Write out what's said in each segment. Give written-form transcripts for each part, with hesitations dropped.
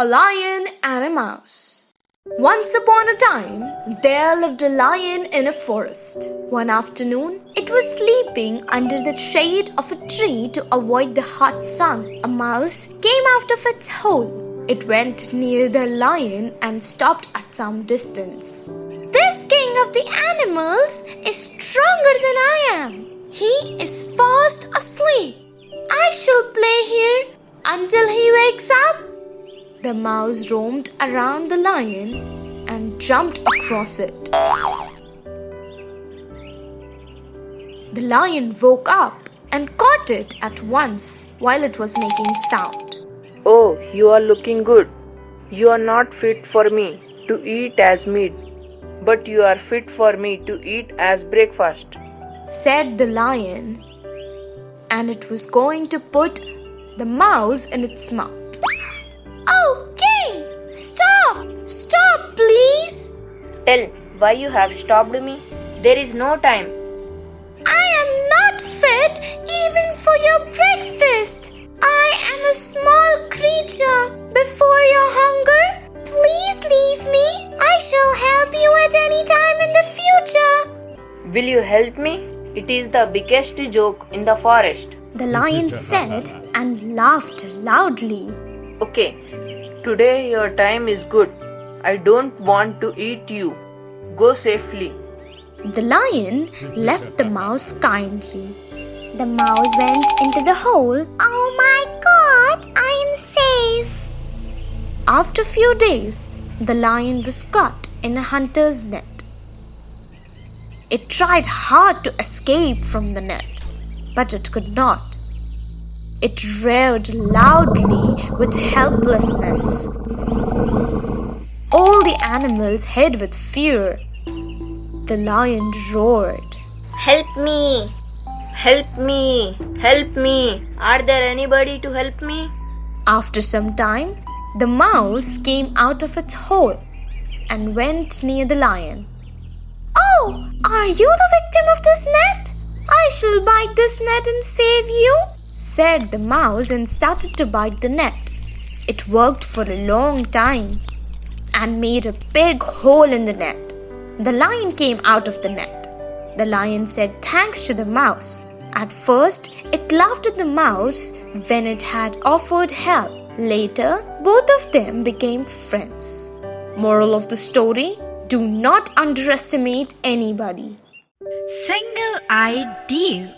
A Lion and a Mouse. Once upon a time, there lived a lion in a forest. One afternoon, it was sleeping under the shade of a tree to avoid the hot sun. A mouse came out of its hole. It went near the lion and stopped at some distance. "This king of the animals is stronger than I am. He is fast asleep. I shall play here until he wakes up." The mouse roamed around the lion and jumped across it. The lion woke up and caught it at once while it was making sound. "Oh, you are looking good. You are not fit for me to eat as meat, but you are fit for me to eat as breakfast," said the lion, and it was going to put the mouse in its mouth. "Oh, king! Stop! Stop, please!" "Tell why you have stopped me. There is no time." "I am not fit even for your breakfast. I am a small creature before your hunger. Please leave me. I shall help you at any time in the future." "Will you help me? It is the biggest joke in the forest." The lion said and laughed loudly. "Okay, today your time is good. I don't want to eat you. Go safely." The lion left the mouse kindly. The mouse went into the hole. "Oh my God, I am safe." After a few days, the lion was caught in a hunter's net. It tried hard to escape from the net, but it could not. It reared loudly with helplessness. All the animals hid with fear. The lion roared, "Help me! Help me! Help me! Are there anybody to help me?" After some time, the mouse came out of its hole and went near the lion. "Oh, are you the victim of this net? I shall bite this net and save you," said the mouse and started to bite the net. It worked for a long time and made a big hole in the net. The lion came out of the net. The lion said thanks to the mouse. At first, it laughed at the mouse when it had offered help. Later, both of them became friends. Moral of the story: do not underestimate anybody. Single-eyed deer.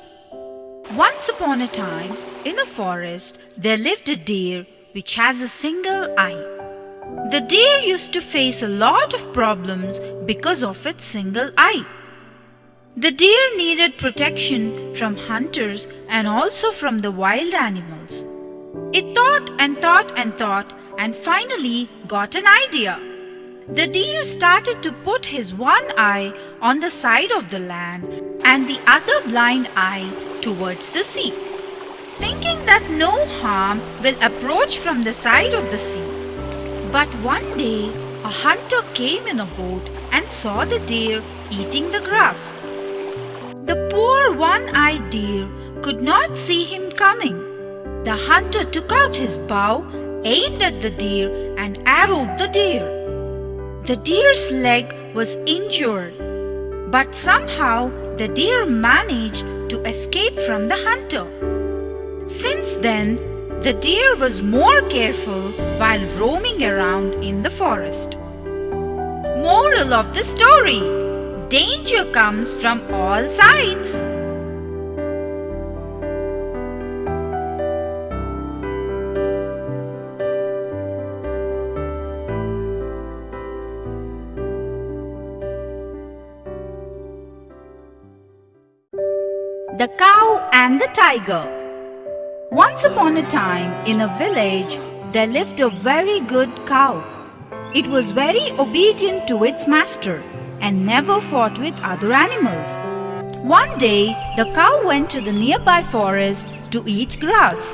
Once upon a time, in a forest, there lived a deer which has a single eye. The deer used to face a lot of problems because of its single eye. The deer needed protection from hunters and also from the wild animals. It thought and thought and thought and finally got an idea. The deer started to put his one eye on the side of the land and the other blind eye towards the sea, thinking that no harm will approach from the side of the sea. But one day, a hunter came in a boat and saw the deer eating the grass. The poor one-eyed deer could not see him coming. The hunter took out his bow, aimed at the deer, and arrowed the deer. The deer's leg was injured, but somehow the deer managed to escape from the hunter. Since then, the deer was more careful while roaming around in the forest. Moral of the story: danger comes from all sides. The Cow and the Tiger. Once upon a time, in a village, there lived a very good cow. It was very obedient to its master and never fought with other animals. One day, the cow went to the nearby forest to eat grass.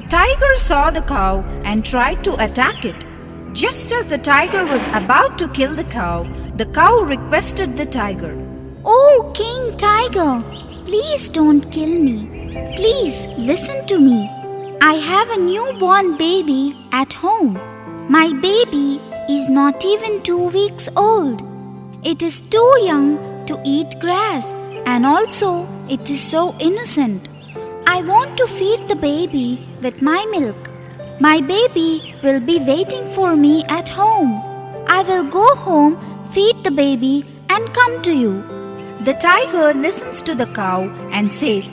A tiger saw the cow and tried to attack it. Just as the tiger was about to kill the cow requested the tiger, "Oh, King Tiger, please don't kill me. Please listen to me. I have a newborn baby at home. My baby is not even 2 weeks old. It is too young to eat grass, and also it is so innocent. I want to feed the baby with my milk. My baby will be waiting for me at home. I will go home, feed the baby, and come to you. The tiger listens to the cow and says,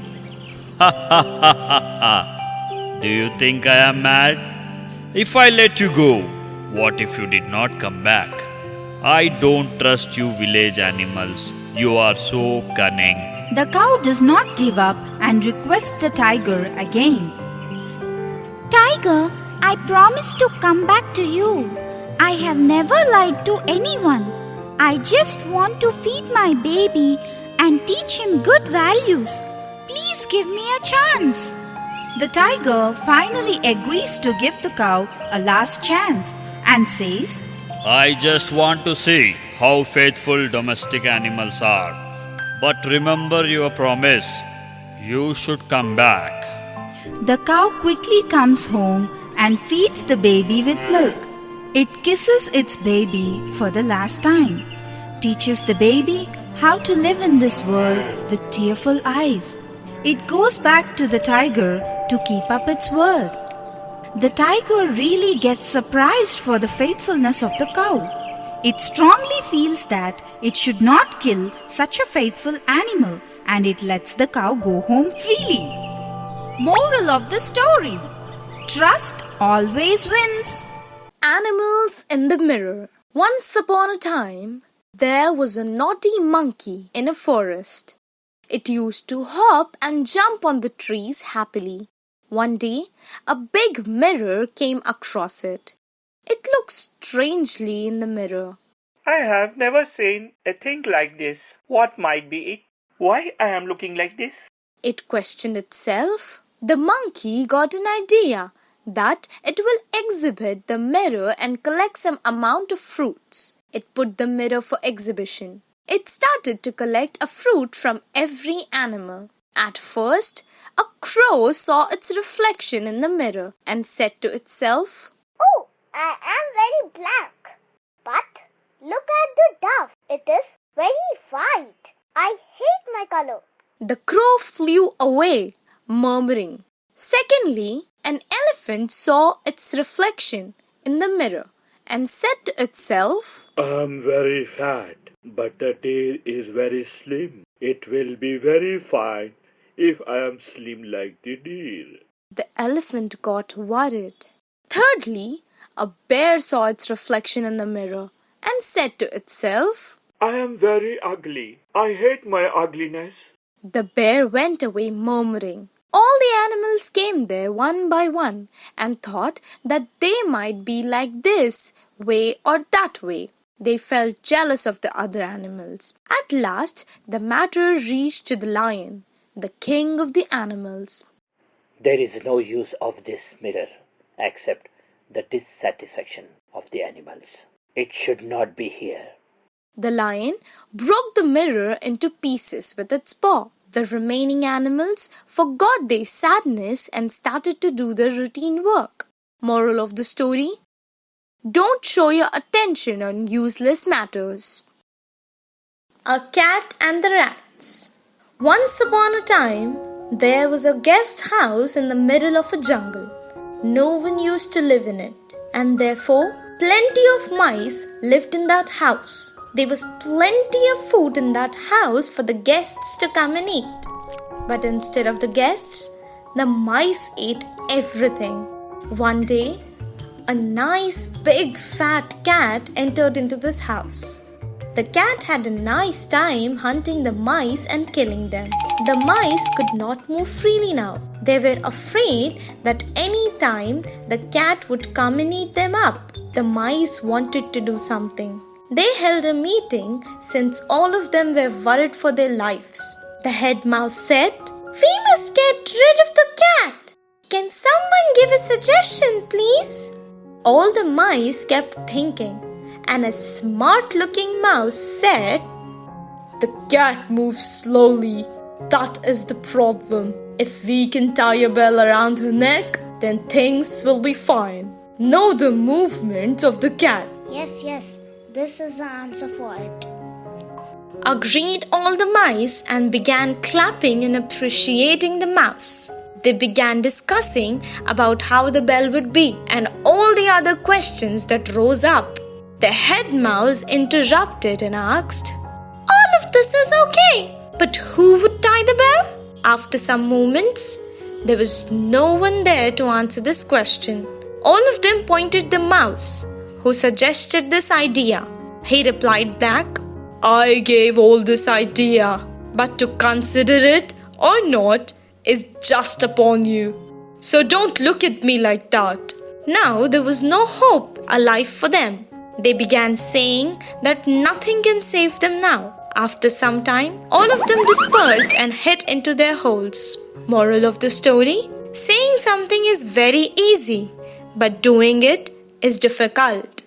Do you think I am mad? If I let you go, what if you did not come back? I don't trust you village animals. You are so cunning. The cow does not give up and requests the tiger again. Tiger, I promise to come back to you. I have never lied to anyone. I just want to feed my baby and teach him good values. Please give me a chance. The tiger finally agrees to give the cow a last chance and says, I just want to see how faithful domestic animals are. But remember your promise. You should come back. The cow quickly comes home and feeds the baby with milk. It kisses its baby for the last time, teaches the baby how to live in this world with tearful eyes. It goes back to the tiger to keep up its word. The tiger really gets surprised for the faithfulness of the cow. It strongly feels that it should not kill such a faithful animal, and it lets the cow go home freely. Moral of the story: trust always wins. Animals in the mirror. Once upon a time, there was a naughty monkey in a forest. It used to hop and jump on the trees happily. One day, a big mirror came across it. It looked strangely in the mirror. I have never seen a thing like this. What might be it? Why I am looking like this? It questioned itself. The monkey got an idea that it will exhibit the mirror and collect some amount of fruits. It put the mirror for exhibition. It started to collect a fruit from every animal. At first, a crow saw its reflection in the mirror and said to itself, Oh, I am very black. But look at the dove. It is very white. I hate my color. The crow flew away, murmuring. Secondly, an elephant saw its reflection in the mirror and said to itself, I am very fat, but the tail is very slim. It will be very fine if I am slim like the deer. The elephant got worried. Thirdly, a bear saw its reflection in the mirror and said to itself, I am very ugly. I hate my ugliness. The bear went away murmuring. All the animals came there one by one and thought that they might be like this way or that way. They felt jealous of the other animals. At last, the matter reached to the lion, the king of the animals. There is no use of this mirror except the dissatisfaction of the animals. It should not be here. The lion broke the mirror into pieces with its paw. The remaining animals forgot their sadness and started to do their routine work. Moral of the story: don't show your attention on useless matters. A cat and the rats. Once upon a time, there was a guest house in the middle of a jungle. No one used to live in it, and therefore plenty of mice lived in that house. There was plenty of food in that house for the guests to come and eat. But instead of the guests, the mice ate everything. One day, a nice big fat cat entered into this house. The cat had a nice time hunting the mice and killing them. The mice could not move freely now. They were afraid that any time the cat would come and eat them up. The mice wanted to do something. They held a meeting since all of them were worried for their lives. The head mouse said, "We must get rid of the cat. Can someone give a suggestion, please?" All the mice kept thinking, and a smart-looking mouse said, "The cat moves slowly. That is the problem. If we can tie a bell around her neck, then things will be fine." know the movements of the cat. Yes, this is the answer for it. Agreed all the mice and began clapping and appreciating the mouse. They began discussing about how the bell would be and all the other questions that rose up. The head mouse interrupted and asked, "All of this is okay, but who would tie the bell?" After some moments, there was no one there to answer this question. All of them pointed the mouse, who suggested this idea. He replied back, "I gave all this idea, but to consider it or not is just upon you. So don't look at me like that." Now there was no hope alive for them. They began saying that nothing can save them now. After some time, all of them dispersed and hid into their holes. Moral of the story: saying something is very easy, but doing it is difficult.